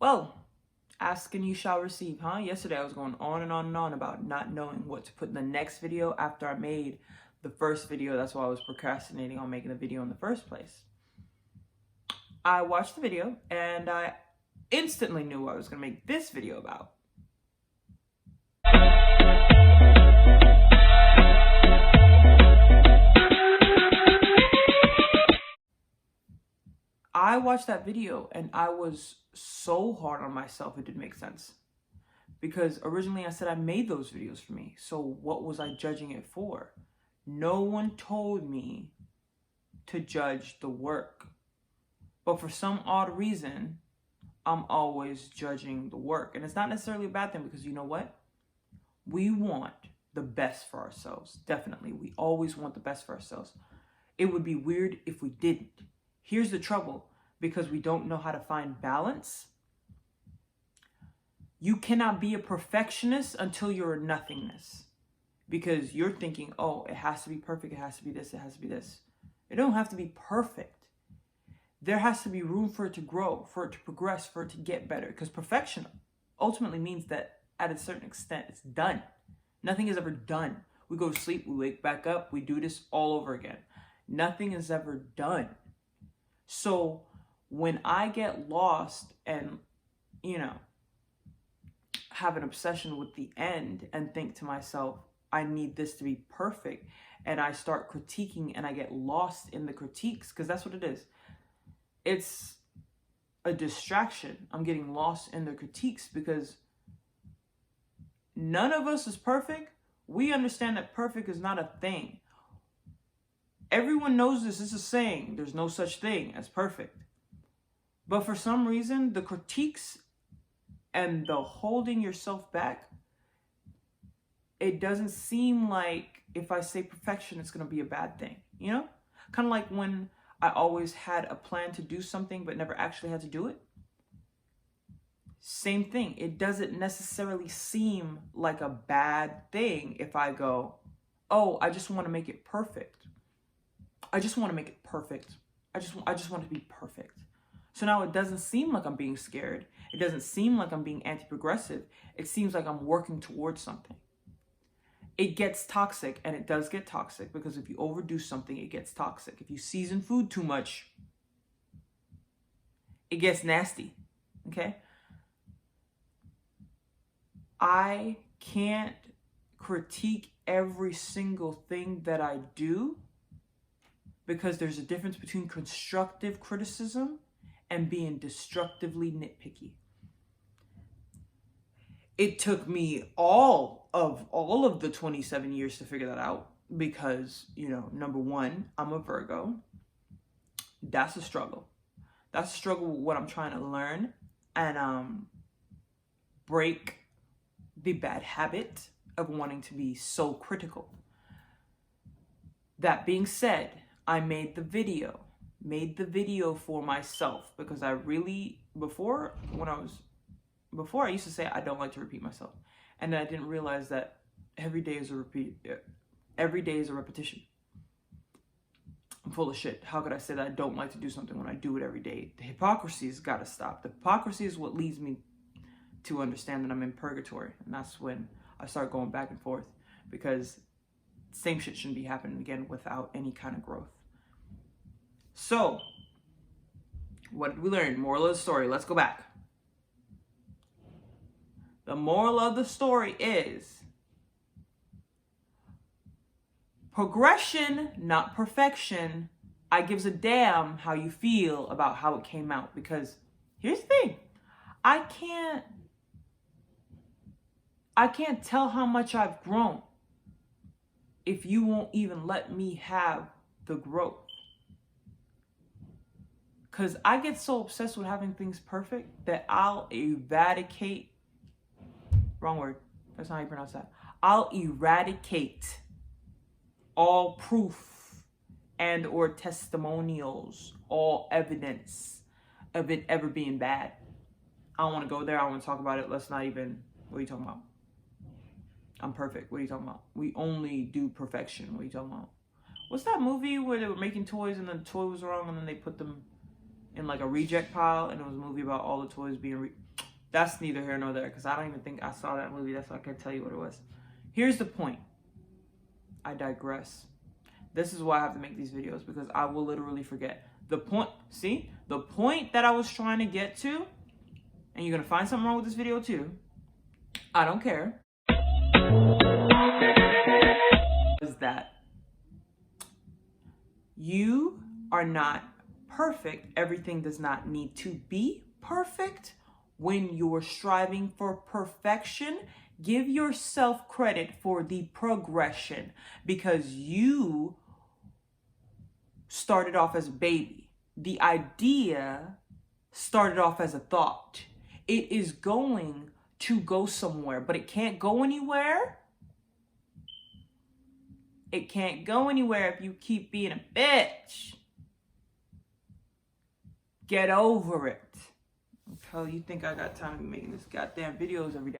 Well, ask and you shall receive, huh? Yesterday I was going on and on and on about not knowing what to put in the next video after I made the first video. That's why I was procrastinating on making the video in the first place. I watched the video and I instantly knew what I was going to make this video about. I watched that video and I was so hard on myself it didn't make sense. Because originally I said I made those videos for me. So what was I judging it for? No one told me to judge the work. But for some odd reason, I'm always judging the work. And it's not necessarily a bad thing because you know what? We want the best for ourselves. Definitely. We always want the best for ourselves. It would be weird if we didn't. Here's the trouble. Because we don't know how to find balance. You cannot be a perfectionist until you're a nothingness. Because you're thinking, oh, it has to be perfect. It has to be this. It has to be this. It don't have to be perfect. There has to be room for it to grow, for it to progress, for it to get better. Because perfection ultimately means that at a certain extent, it's done. Nothing is ever done. We go to sleep, we wake back up, we do this all over again. Nothing is ever done. So when I get lost and, have an obsession with the end and think to myself, I need this to be perfect, and I start critiquing and I get lost in the critiques, because that's what it is. It's a distraction. I'm getting lost in the critiques because none of us is perfect. We understand that perfect is not a thing. Everyone knows this. It's a saying. There's no such thing as perfect. But for some reason, the critiques and the holding yourself back, it doesn't seem like if I say perfection, it's going to be a bad thing. Kind of like when I always had a plan to do something but never actually had to do it. Same thing. It doesn't necessarily seem like a bad thing if I go, oh, I just want to make it perfect. I just want to make it perfect. I just want it to be perfect. So now it doesn't seem like I'm being scared. It doesn't seem like I'm being anti-progressive. It seems like I'm working towards something. It gets toxic, and it does get toxic because if you overdo something, it gets toxic. If you season food too much, it gets nasty, okay? I can't critique every single thing that I do because there's a difference between constructive criticism and being destructively nitpicky. It took me all of the 27 years to figure that out because, number one, I'm a Virgo. That's a struggle. That's a struggle with what I'm trying to learn and break the bad habit of wanting to be so critical. That being said, I made the video for myself because I really, before I used to say I don't like to repeat myself. And then I didn't realize that every day is a repetition. I'm full of shit. How could I say that I don't like to do something when I do it every day? The hypocrisy has got to stop. The hypocrisy is what leads me to understand that I'm in purgatory. And that's when I start going back and forth because same shit shouldn't be happening again without any kind of growth. So, what did we learn? Moral of the story. Let's go back. The moral of the story is progression, not perfection. I gives a damn how you feel about how it came out. Because here's the thing. I can't tell how much I've grown if you won't even let me have the growth. Because I get so obsessed with having things perfect that I'll eradicate. Wrong word. That's not how you pronounce that. I'll eradicate all proof and or testimonials, all evidence of it ever being bad. I don't want to go there. I don't want to talk about it. Let's not even. What are you talking about? I'm perfect. What are you talking about? We only do perfection. What are you talking about? What's that movie where they were making toys and the toy was wrong and then they put them in like a reject pile and it was a movie about all the toys being That's neither here nor there, because I don't even think I saw that movie. That's why I can't tell you what it was. Here's the point. I digress. This is why I have to make these videos, because I will literally forget. The point, see? The point that I was trying to get to, and you're going to find something wrong with this video too. I don't care. Is that you are not perfect. Everything does not need to be perfect. When you're striving for perfection, give yourself credit for the progression, because you started off as a baby. The idea started off as a thought. It is going to go somewhere, but it can't go anywhere. It can't go anywhere if you keep being a bitch. Get over it. Hell, you think I got time to be making this goddamn videos every day?